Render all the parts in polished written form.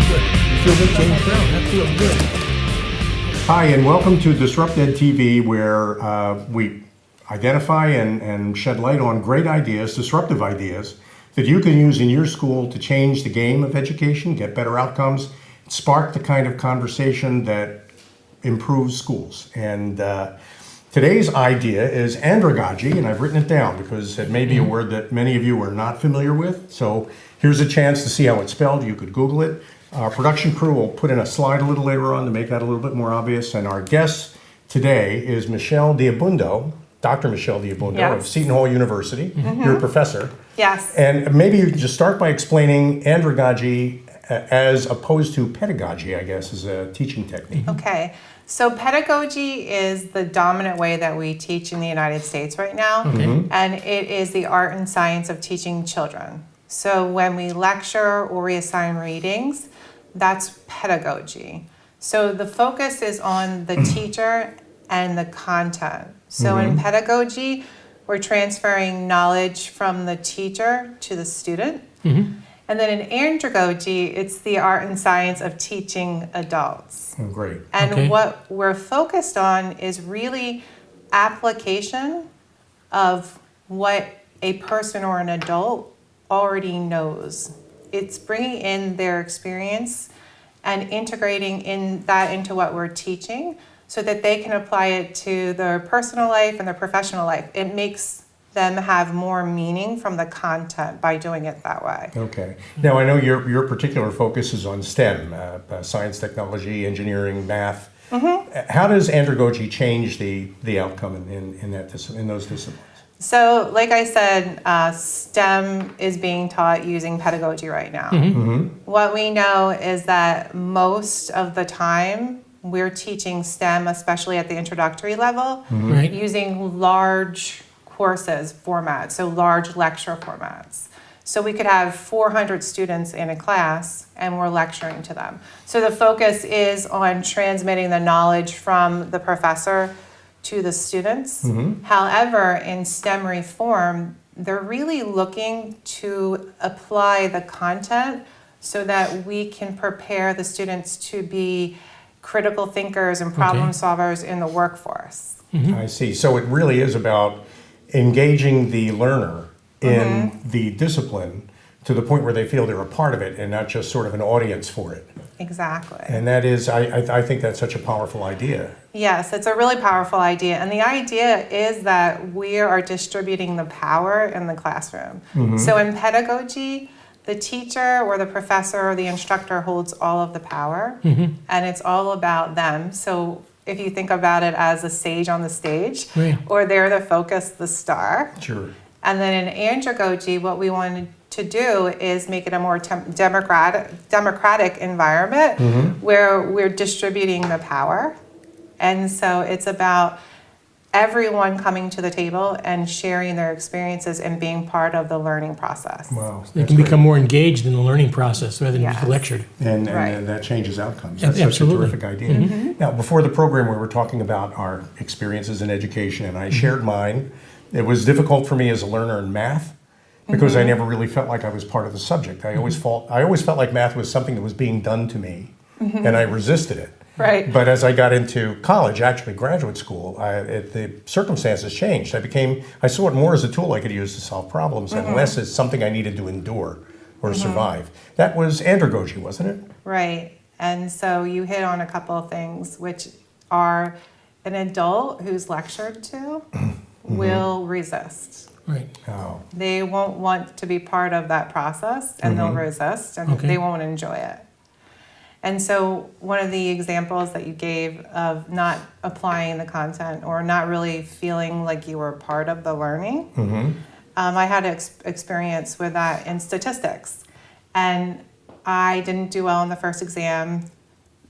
good. You feel good, James Brown? That feels good. Hi, and welcome to DisruptEDtv, where we identify and shed light on great ideas, disruptive ideas, that you can use in your school to change the game of education, get better outcomes, spark the kind of conversation that improves schools. And today's idea is Andragogy, and I've written it down because it may be a word that many of you are not familiar with. So here's a chance to see how it's spelled. You could Google it. Our production crew will put in a slide a little later on to make that a little bit more obvious. And our guest today is Abundo, Dr. Michelle Abundo of Seton Hall University. You're a professor. Yes. And maybe you can just start by explaining Andragogy as opposed to pedagogy, I guess, as a teaching technique. Okay. So pedagogy is the dominant way that we teach in the United States right now. And it is the art and science of teaching children. So when we lecture or we assign readings, that's pedagogy. So the focus is on the teacher and the content. So in pedagogy, we're transferring knowledge from the teacher to the student. And then in andragogy, it's the art and science of teaching adults. Oh, great. And what we're focused on is really application of what a person or an adult already knows. It's bringing in their experience and integrating into what we're teaching so that they can apply it to their personal life and their professional life. It makes them have more meaning from the content by doing it that way. Okay. Now, I know your particular focus is on STEM, science, technology, engineering, math. How does andragogy change the outcome in those disciplines? So, like I said, STEM is being taught using pedagogy right now. What we know is that most of the time we're teaching STEM, especially at the introductory level, using large courses formats, so large lecture formats. So we could have 400 students in a class and we're lecturing to them. So the focus is on transmitting the knowledge from the professor to the students. However, in STEM reform, they're really looking to apply the content so that we can prepare the students to be critical thinkers and problem solvers in the workforce. I see. So it really is about engaging the learner in the discipline to the point where they feel they're a part of it and not just sort of an audience for it. Exactly. And that is, I think that's such a powerful idea. Yes, it's a really powerful idea. And the idea is that we are distributing the power in the classroom. So in pedagogy, the teacher or the professor or the instructor holds all of the power, and it's all about them. So if you think about it as a sage on the stage, or they're the focus, the star. Sure. And then in andragogy, what we wanted to do is make it a more democratic environment where we're distributing the power. And so it's about everyone coming to the table and sharing their experiences and being part of the learning process. Wow. They can become more engaged in the learning process rather than just lectured. And that changes outcomes. That's Absolutely. such a terrific idea. Now, before the program, we were talking about our experiences in education, and I shared mine. It was difficult for me as a learner in math because I never really felt like I was part of the subject. I always felt like math was something that was being done to me, and I resisted it. Right. But as I got into college, actually graduate school, the circumstances changed. I saw it more as a tool I could use to solve problems and less as something I needed to endure or survive. That was andragogy, wasn't it? Right. And so you hit on a couple of things, which are an adult who's lectured to will resist. Right. Oh. They won't want to be part of that process, and they'll resist, and they won't enjoy it. And so one of the examples that you gave of not applying the content or not really feeling like you were part of the learning, I had an experience with that in statistics. And I didn't do well in the first exam.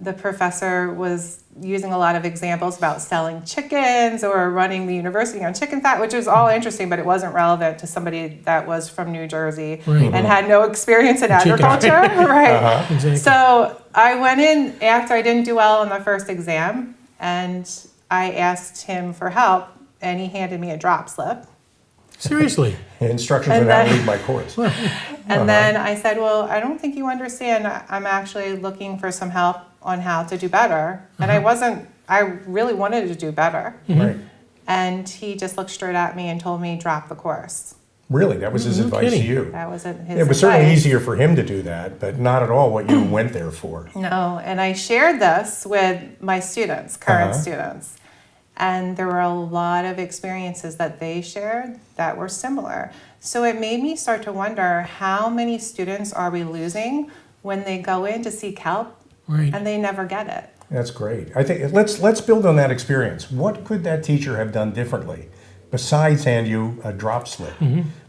The professor was using a lot of examples about selling chickens or running the university on chicken fat, which was all interesting, but it wasn't relevant to somebody that was from New Jersey and had no experience in agriculture. Exactly. So I went in after I didn't do well in the first exam, and I asked him for help, and he handed me a drop slip. Seriously. Instructions And on how to then- lead my course. And then I said, well, I don't think you understand. I'm actually looking for some help on how to do better. And I really wanted to do better. Right. And he just looked straight at me and told me, drop the course. Really, that was his No advice to kidding. you. That wasn't his It was certainly advice. easier for him to do that, but not at all what you went there for. No, and I shared this with my students, current students. And there were a lot of experiences that they shared that were similar. So it made me start to wonder, how many students are we losing when they go in to seek help Right. and they never get it? That's great. I think let's build on that experience. What could that teacher have done differently besides hand you a drop slip?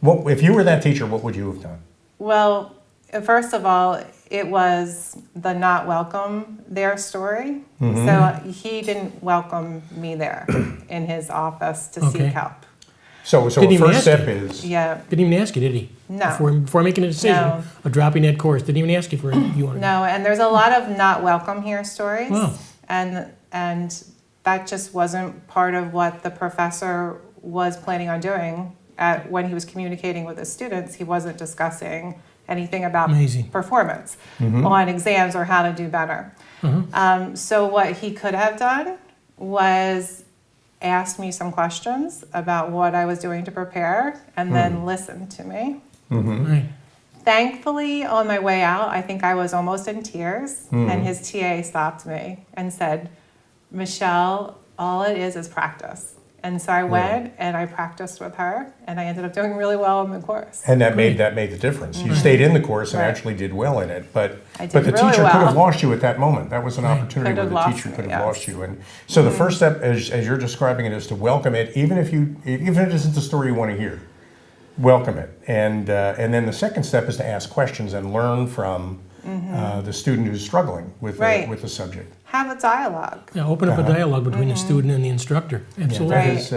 What if you were that teacher? What would you have done? Well, first of all, it was the not welcome there story. So he didn't welcome me there in his office to Okay. seek help. So Didn't the even first ask step you. is Yeah. Didn't even ask you, did he? No. Before making a decision No. of dropping that course, didn't even ask you for you wanted. No, and there's a lot of not welcome here stories. Wow. And that just wasn't part of what the professor was planning on doing when he was communicating with his students. He wasn't discussing anything about Amazing. performance on exams or how to do better. So what he could have done was asked me some questions about what I was doing to prepare and then listened to me. Right. Thankfully, on my way out, I think I was almost in tears, and his TA stopped me and said, Michelle, all it is practice. And so I went and I practiced with her, and I ended up doing really well in the course. and that made the difference. You stayed in the course and Right. actually did well in it, but I did the really teacher could have well. lost you at that moment. That was an opportunity Could where have the lost teacher me, could have yes. lost you. And so the first step, as you're describing it, is to welcome it, even if it isn't the story you want to hear. Welcome it, and then the second step is to ask questions and learn from the student who's struggling with Right. with the subject. Have a dialogue. Yeah, open up a dialogue between the student and the instructor. Absolutely. That Right. is,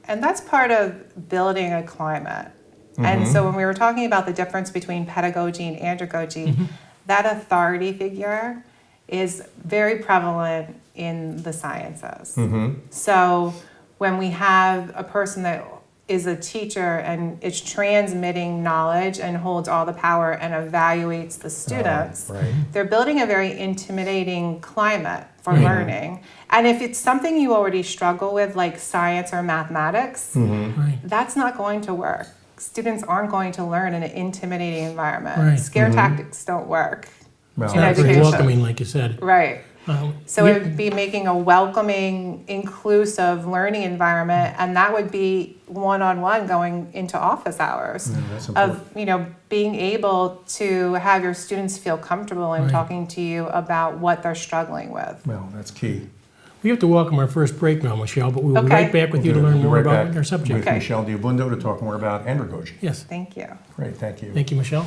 And that's part of building a climate. And so when we were talking about the difference between pedagogy and andragogy, that authority figure is very prevalent in the sciences. So when we have a person that is a teacher and is transmitting knowledge and holds all the power and evaluates the students, right. they're building a very intimidating climate for learning. And if it's something you already struggle with, like science or mathematics, Right. that's not going to work. Students aren't going to learn in an intimidating environment. Right. Scare tactics don't work. Well, It's not very education. welcoming, like you said. Right. So you- it would be making a welcoming, inclusive learning environment, and that would be one-on-one going into office hours that's of being able to have your students feel comfortable in Right. talking to you about what they're struggling with. well, that's key. We have to welcome our first break now, Michelle, but we'll be Okay. right back with you to We'll learn be more right about back our subject. with Okay. Michelle Abundo to talk more about andragogy. Yes. Thank you. Great, thank you. Thank you, Michelle.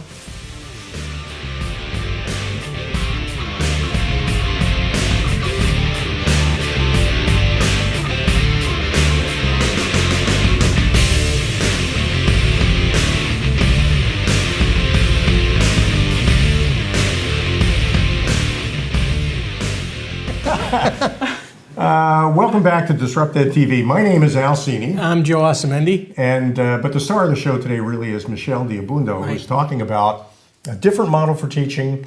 Welcome back to DisruptEDtv. My name is Al Cini, I'm Joe Osamendi. and but the star of the show today really is Michelle Abundo, who's Right. talking about a different model for teaching,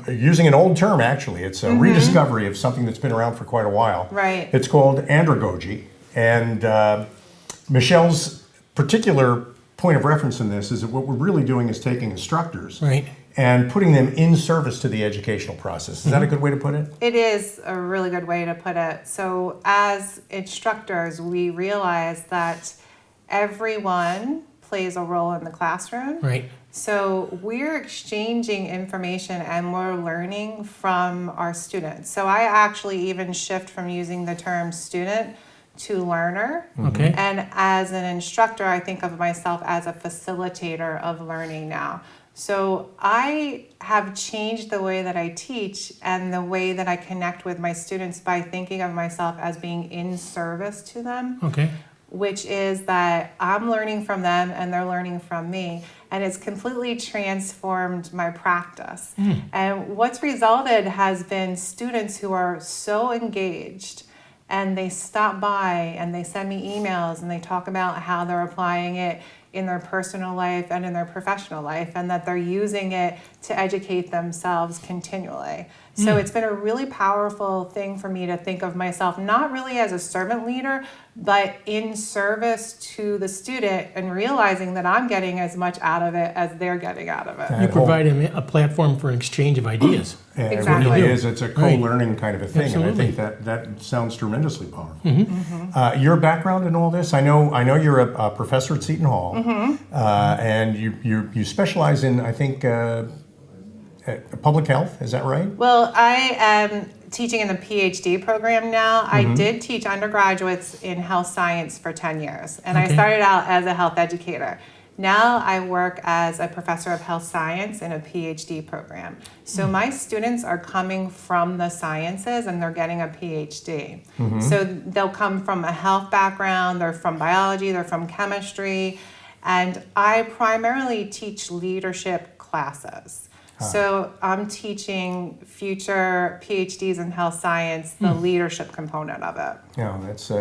using an old term actually. It's a rediscovery of something that's been around for quite a while. Right. It's called andragogy, and Michelle's particular point of reference in this is that what we're really doing is taking instructors Right. and putting them in service to the educational process. Is that a good way to put it? It is a really good way to put it. So as instructors, we realize that everyone plays a role in the classroom. Right. So we're exchanging information and we're learning from our students. So I actually even shift from using the term student to learner. Okay. And as an instructor, I think of myself as a facilitator of learning now. So I have changed the way that I teach and the way that I connect with my students by thinking of myself as being in service to them, Okay. which is that I'm learning from them and they're learning from me. And it's completely transformed my practice. And what's resulted has been students who are so engaged and they stop by and they send me emails and they talk about how they're applying it in their personal life and in their professional life, and that they're using it to educate themselves continually. So it's been a really powerful thing for me to think of myself not really as a servant leader, but in service to the student, and realizing that I'm getting as much out of it as they're getting out of it. You provide a platform for an exchange of ideas. And Exactly. It really is. It's a co-learning kind of a thing, Absolutely. and I think that sounds tremendously powerful. Your background in all this, I know you're a professor at Seton Hall, and you specialize in, I think, public health. Is that right? Well, I am teaching in the PhD program now. I did teach undergraduates in health science for 10 years, and I Okay. started out as a health educator. Now I work as a professor of health science in a PhD program. So my students are coming from the sciences and they're getting a PhD. So they'll come from a health background, they're from biology, they're from chemistry, and I primarily teach leadership classes. So I'm teaching future PhDs in health science, the leadership component of it. Yeah,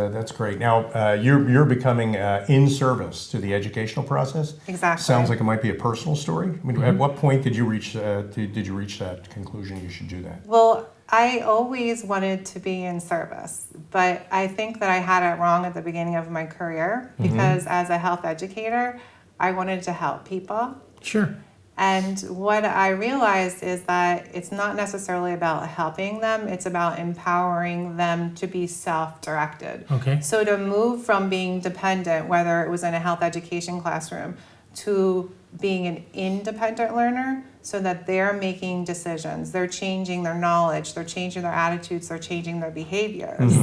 that's great. Now you're becoming in service to the educational process. Exactly. Sounds like it might be a personal story. I mean, at what point did you reach that conclusion you should do that? Well, I always wanted to be in service, but I think that I had it wrong at the beginning of my career, because as a health educator, I wanted to help people. Sure. And what I realized is that it's not necessarily about helping them, it's about empowering them to be self-directed. Okay. So to move from being dependent, whether it was in a health education classroom, to being an independent learner, so that they're making decisions, they're changing their knowledge, they're changing their attitudes, they're changing their behaviors.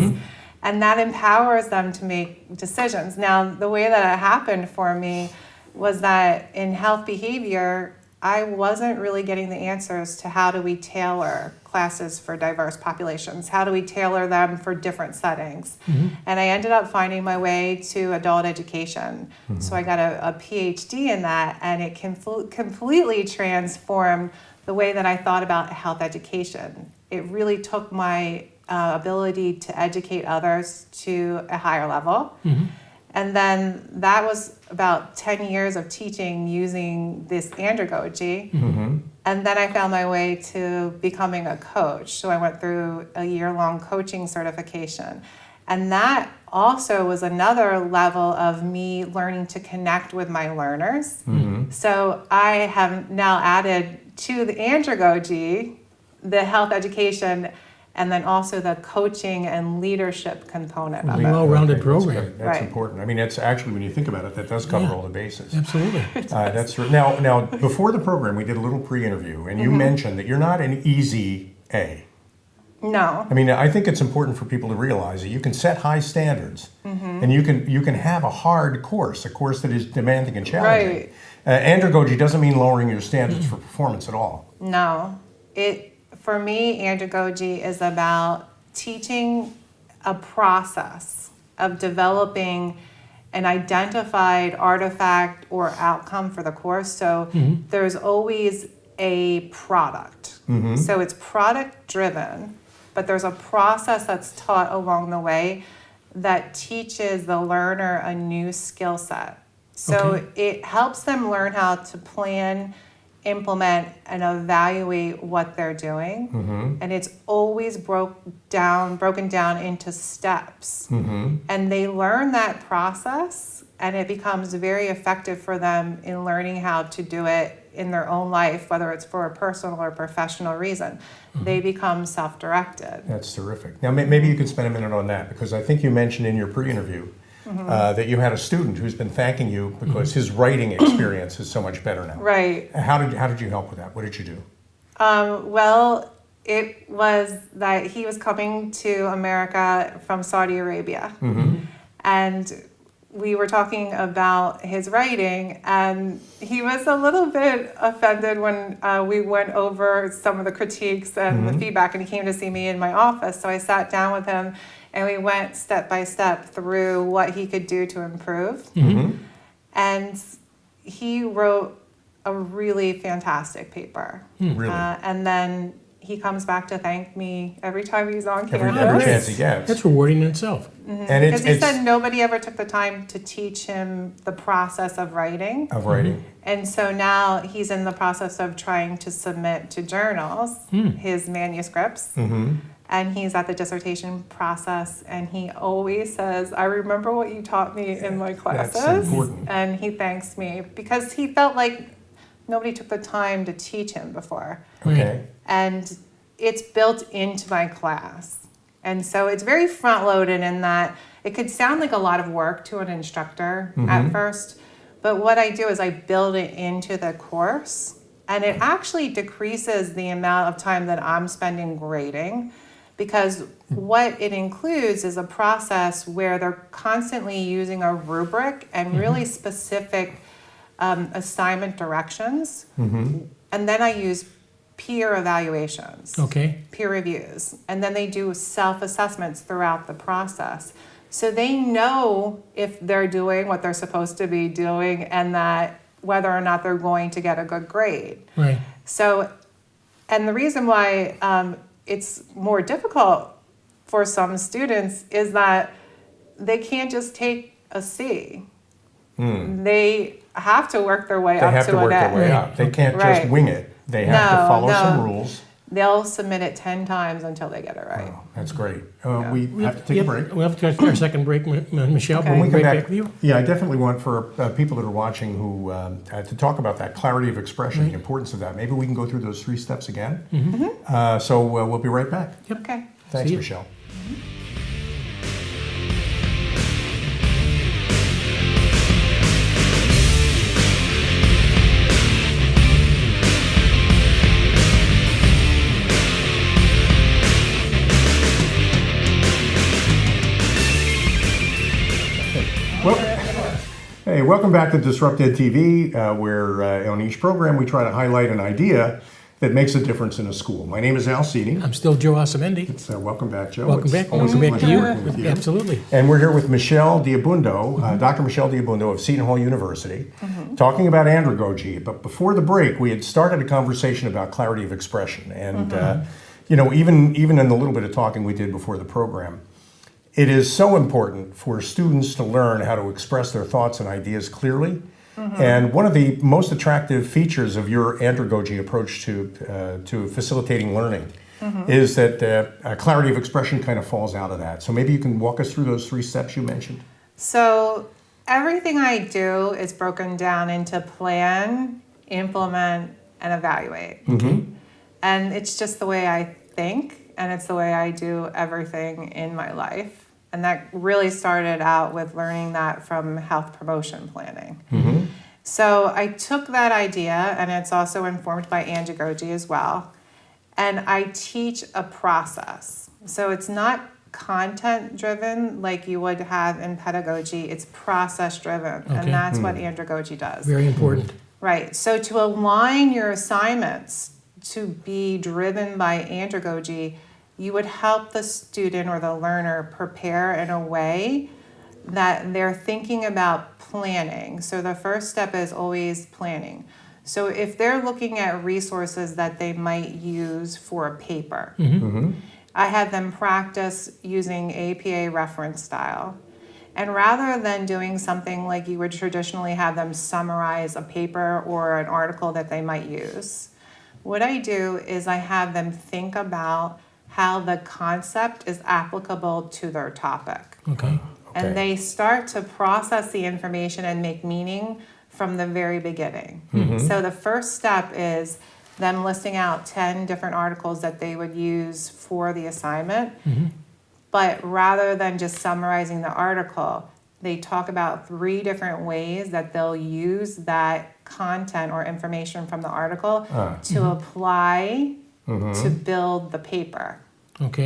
And that empowers them to make decisions. Now, the way that it happened for me was that in health behavior, I wasn't really getting the answers to how do we tailor classes for diverse populations? How do we tailor them for different settings? And I ended up finding my way to adult education. So I got a PhD in that, and it completely transformed the way that I thought about health education. It really took my ability to educate others to a higher level. And then that was about 10 years of teaching using this Andragogy. And then I found my way to becoming a coach. So I went through a year-long coaching certification. And that also was another level of me learning to connect with my learners. So I have now added to the Andragogy the health education, and then also the coaching and leadership component of A it. well-rounded That's program. good. That's Right. important. I mean, it's actually, when you think about it, that does cover all the bases. Absolutely. That's right. Now, before the program, we did a little pre-interview, and you mentioned that you're not an easy A. No. I mean, I think it's important for people to realize that you can set high standards, and you can have a hard course, a course that is demanding and challenging. Right. Andragogy doesn't mean lowering your standards for performance at all. No. For me, Andragogy is about teaching a process of developing an identified artifact or outcome for the course. So there's always a product. So it's product driven, but there's a process that's taught along the way that teaches the learner a new skill set. So it helps them learn how to plan, implement, and evaluate what they're doing. And it's always broken down into steps. And they learn that process, and it becomes very effective for them in learning how to do it in their own life, whether it's for a personal or professional reason. They become self-directed. That's terrific. Now, maybe you could spend a minute on that, because I think you mentioned in your pre-interview that you had a student who's been thanking you because his writing experience is so much better now. Right. How did you help with that? What did you do? Well, it was that he was coming to America from Saudi Arabia. And we were talking about his writing, and he was a little bit offended when we went over some of the critiques and the feedback, and he came to see me in my office. So I sat down with him, and we went step by step through what he could do to improve. And he wrote a really fantastic paper. Really? And then he comes back to thank me every time he's on Every campus. chance he gets. That's rewarding in itself. And Because he said nobody ever took the time to teach him the process of writing. And so now he's in the process of trying to submit to journals his manuscripts. And he's at the dissertation process, and he always says, I remember what you taught me in my classes. That's important. And he thanks me because he felt like nobody took the time to teach him before. Okay. And it's built into my class. And so it's very front loaded in that it could sound like a lot of work to an instructor at first, but what I do is I build it into the course, and it actually decreases the amount of time that I'm spending grading, because what it includes is a process where they're constantly using a rubric and really specific assignment directions. And then I use peer evaluations, peer reviews, and then they do self-assessments throughout the process. So they know if they're doing what they're supposed to be doing and that whether or not they're going to get a good grade. Right. So, and the reason why it's more difficult for some students is that they can't just take a C. They have to work their way They up have to to an work their way A. up. They can't Right. just wing it. They have to follow some rules. They'll submit it 10 times until they get it right. Oh, that's great. We have to take a break. We have to take our second break, Michelle. Okay. We'll When be we come right back, back with you. yeah, I definitely want for people that are watching who to talk about that clarity of expression, the importance of that. Maybe we can go through those 3 steps again. So we'll be right back. Okay. Thanks, See you. Michelle. Hey, welcome back to DisruptEDtv, where on each program we try to highlight an idea that makes a difference in a school. My name is Al Seedy. I'm still Joe Osamendi. So welcome back, Joe. Welcome It's back. always a Welcome back to pleasure you. working with you. Absolutely. And we're here with Michelle Abundo, Dr. Michelle Abundo of Seton Hall University, talking about andragogy. But before the break, we had started a conversation about clarity of expression. And, even in the little bit of talking we did before the program, it is so important for students to learn how to express their thoughts and ideas clearly. And one of the most attractive features of your andragogy approach to facilitating learning is that clarity of expression kind of falls out of that. So maybe you can walk us through those 3 steps you mentioned. So everything I do is broken down into plan, implement, and evaluate. And it's just the way I think, and it's the way I do everything in my life. And that really started out with learning that from health promotion planning. So I took that idea, and it's also informed by andragogy as well, and I teach a process. So it's not content driven like you would have in pedagogy, it's process driven, and that's what andragogy does. Very important. Right, so to align your assignments to be driven by andragogy, you would help the student or the learner prepare in a way that they're thinking about planning. So the first step is always planning. So if they're looking at resources that they might use for a paper, I had them practice using APA reference style. And rather than doing something like you would traditionally have them summarize a paper or an article that they might use, what I do is I have them think about how the concept is applicable to their topic. And they start to process the information and make meaning from the very beginning. So the first step is them listing out 10 different articles that they would use for the assignment. But rather than just summarizing the article, they talk about 3 different ways that they'll use that content or information from the article to apply to build the paper.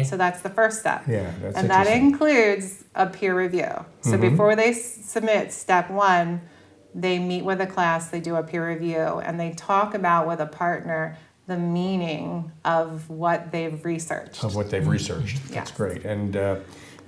So that's the first step. Yeah, that's and that interesting. includes a peer review. So before they submit step 1, they meet with a class, they do a peer review, and they talk about with a partner the meaning of what they've researched. Of what they've researched. That's Yes. great. And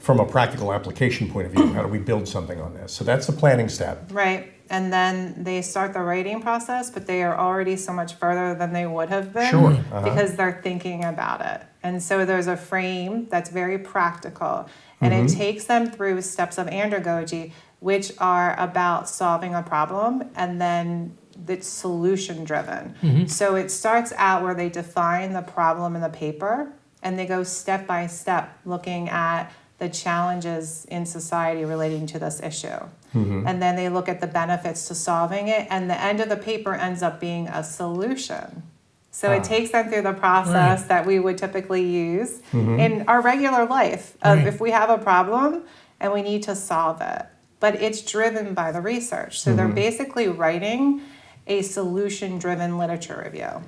from a practical application point of view. How do we build something on this? So that's the planning step. Right. And then they start the writing process, but they are already so much further than they would have been Sure. because they're thinking about it. And so there's a frame that's very practical, and it takes them through steps of andragogy, which are about solving a problem and then it's solution driven. So it starts out where they define the problem in the paper and they go step by step looking at the challenges in society relating to this issue. And then they look at the benefits to solving it, and the end of the paper ends up being a solution. So it takes them through the process that we would typically use in our regular life of if we have a problem and we need to solve it. But it's driven by the research. So they're basically writing a solution-driven literature review.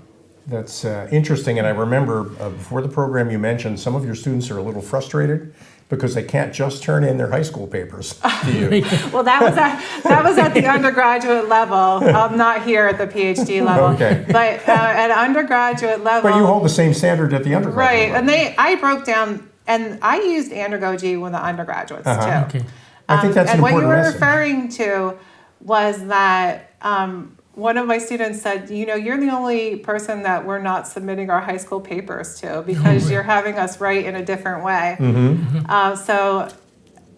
That's interesting, and I remember before the program you mentioned some of your students are a little frustrated because they can't just turn in their high school papers to you. Well, that was at the undergraduate level. Not here at the PhD level. Okay. But at undergraduate level. But you hold the same standard at the undergraduate right, level. and I broke down, and I used andragogy with the undergraduates too. Okay. I think that's an and what you important were lesson. referring to was that one of my students said, you're the only person that we're not submitting our high school papers to because you're having us write in a different way. So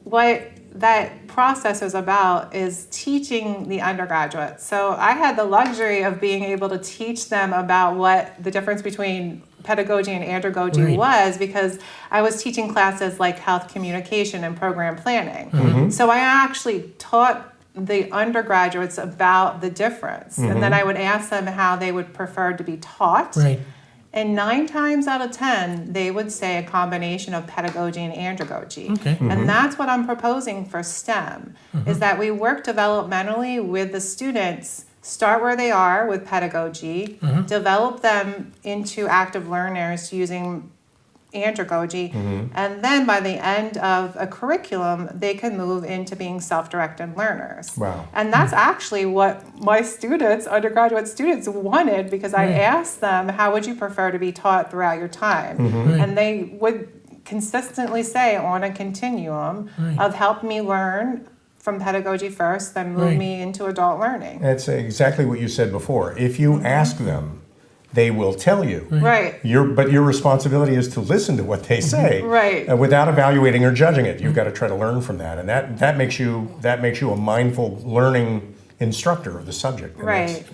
what that process is about is teaching the undergraduates. So I had the luxury of being able to teach them about what the difference between pedagogy and andragogy was, because I was teaching classes like health communication and program planning. So I actually taught the undergraduates about the difference. And then I would ask them how they would prefer to be taught. And 9 times out of 10, they would say a combination of pedagogy and andragogy. And that's what I'm proposing for STEM, is that we work developmentally with the students, start where they are with pedagogy, develop them into active learners using andragogy, and then by the end of a curriculum, they can move into being self-directed learners. Wow. And that's actually what my students, undergraduate students, wanted, because I asked them, how would you prefer to be taught throughout your time? And they would consistently say on a continuum of help me learn from pedagogy first, then move me into adult learning. That's exactly what you said before. If you ask them, they will tell you. But your responsibility is to listen to what they say, without evaluating or judging it. You've got to try to learn from that, and that makes you a mindful learning instructor of the subject.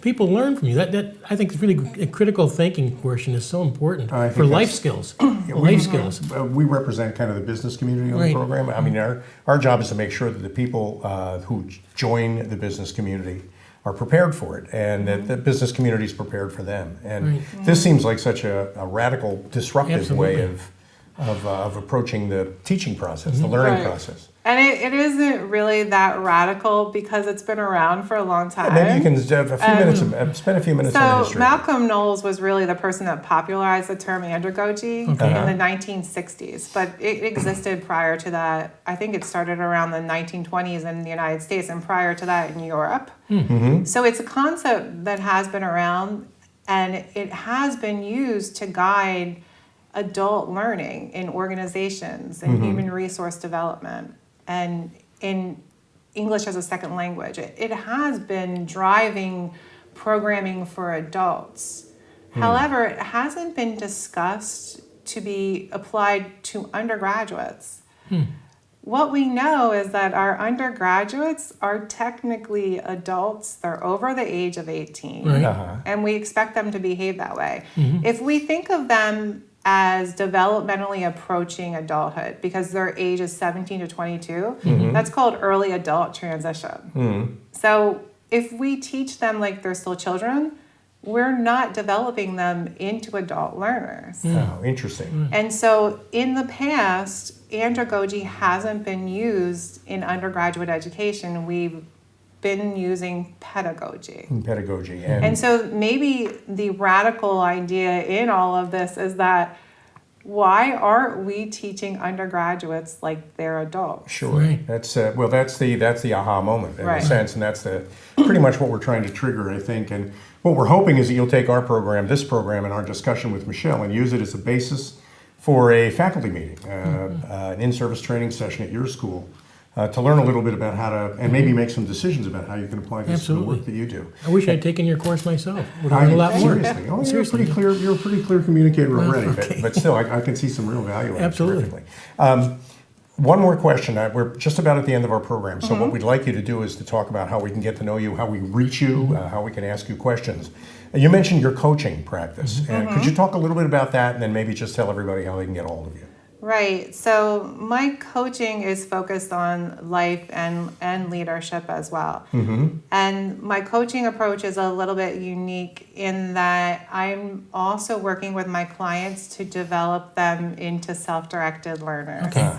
People learn from you. That I think is really a critical thinking portion is so important for life skills. Life skills. We represent kind of the business community on the program. I mean, our job is to make sure that the people who join the business community are prepared for it, and that the business community is prepared for them. And this seems like such a radical, disruptive way of approaching the teaching process, the learning process. And it isn't really that radical because it's been around for a long time. Maybe you can spend a few minutes on history. So Malcolm Knowles was really the person that popularized the term andragogy in the 1960s, but it existed prior to that. I think it started around the 1920s in the United States, and prior to that in Europe. So it's a concept that has been around, and it has been used to guide adult learning in organizations and human resource development and in English as a second language. It has been driving programming for adults. However, it hasn't been discussed to be applied to undergraduates. What we know is that our undergraduates are technically adults. They're over the age of 18, and we expect them to behave that way. If we think of them as developmentally approaching adulthood, because their age is 17 to 22, that's called early adult transition. So if we teach them like they're still children, we're not developing them into adult learners. Oh, interesting. And so in the past, andragogy hasn't been used in undergraduate education. We've been using pedagogy. And so maybe the radical idea in all of this is that why aren't we teaching undergraduates like they're adults? That's the aha moment in a sense, and that's pretty much what we're trying to trigger, I think. And what we're hoping is that you'll take this program, and our discussion with Michelle, and use it as a basis for a faculty meeting, an in-service training session at your school, to learn a little bit about how to, and maybe make some decisions about how you can apply this to the work that you do. I wish I'd taken your course myself. Would have learned a lot more. Seriously. Oh, Seriously. You're a pretty clear communicator already, okay. but still, I can see some real value in it. Absolutely. Terrifically. One more question. We're just about at the end of our program, so what we'd like you to do is to talk about how we can get to know you, how we reach you, how we can ask you questions. You mentioned your coaching practice. Could you talk a little bit about that, and then maybe just tell everybody how they can get a hold of you? Right. So my coaching is focused on life and leadership as well. And my coaching approach is a little bit unique in that I'm also working with my clients to develop them into self-directed learners. Okay.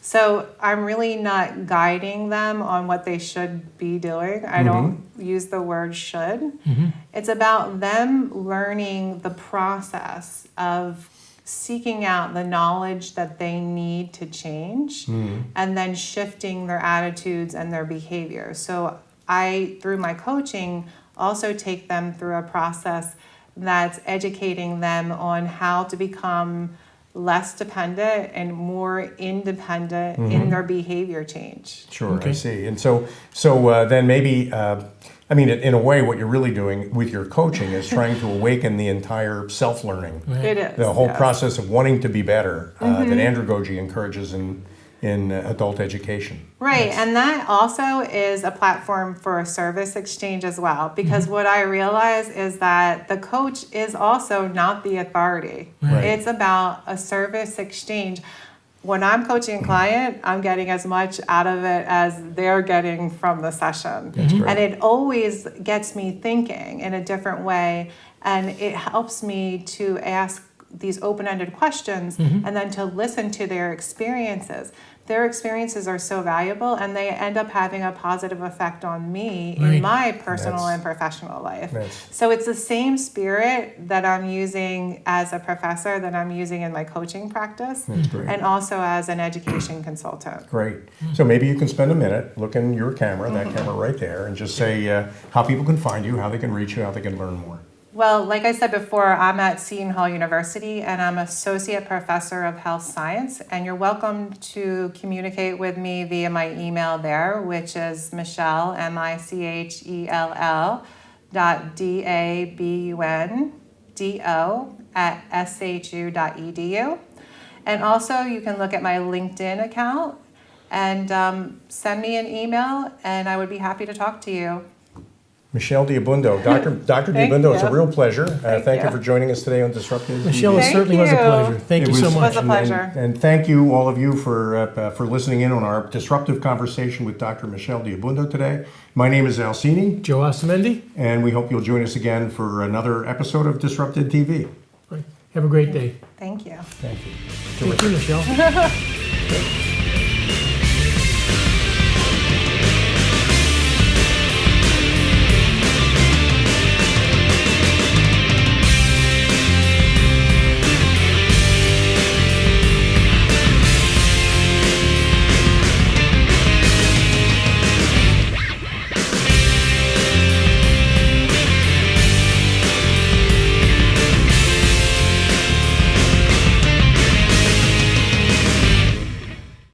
So I'm really not guiding them on what they should be doing. I don't use the word should. It's about them learning the process of seeking out the knowledge that they need to change and then shifting their attitudes and their behaviors. So I, through my coaching, also take them through a process that's educating them on how to become less dependent and more independent in their behavior change. Sure, I see. And so then maybe, I mean, in a way, what you're really doing with your coaching is trying to awaken the entire self-learning. It is. The whole process of wanting to be better that Andragogy encourages in adult education. Right, and that also is a platform for a service exchange as well, because what I realize is that the coach is also not the authority. Right. It's about a service exchange. When I'm coaching a client, I'm getting as much out of it as they're getting from the session. That's great. And it always gets me thinking in a different way, and it helps me to ask these open-ended questions and then to listen to their experiences. Their experiences are so valuable, and they end up having a positive effect on me in my personal and professional life. So it's the same spirit that I'm using as a professor that I'm using in my coaching practice and also as an education consultant. Great. So maybe you can spend a minute, look in your camera, that camera right there, and just say how people can find you, how they can reach you, how they can learn more. Well, like I said before, I'm at Seton Hall University, and I'm Associate Professor of Health Science, and you're welcome to communicate with me via my email there, which is Michelle, Michell, .dabundo @shu.edu. And also, you can look at my LinkedIn account and send me an email, and I would be happy to talk to you. Michelle Abundo. Dr. Abundo, it's a real pleasure. Thank you you for joining us today on DisruptEDtv. Michelle, it certainly was a pleasure. Thank you so much. It was a pleasure. And thank you, all of you, for listening in on our disruptive conversation with Dr. Michelle Abundo today. My name is Alcini. Joe Osamendi. And we hope you'll join us again for another episode of DisruptEDtv. Have a great day. Thank you. Thank you. Thank you, Michelle.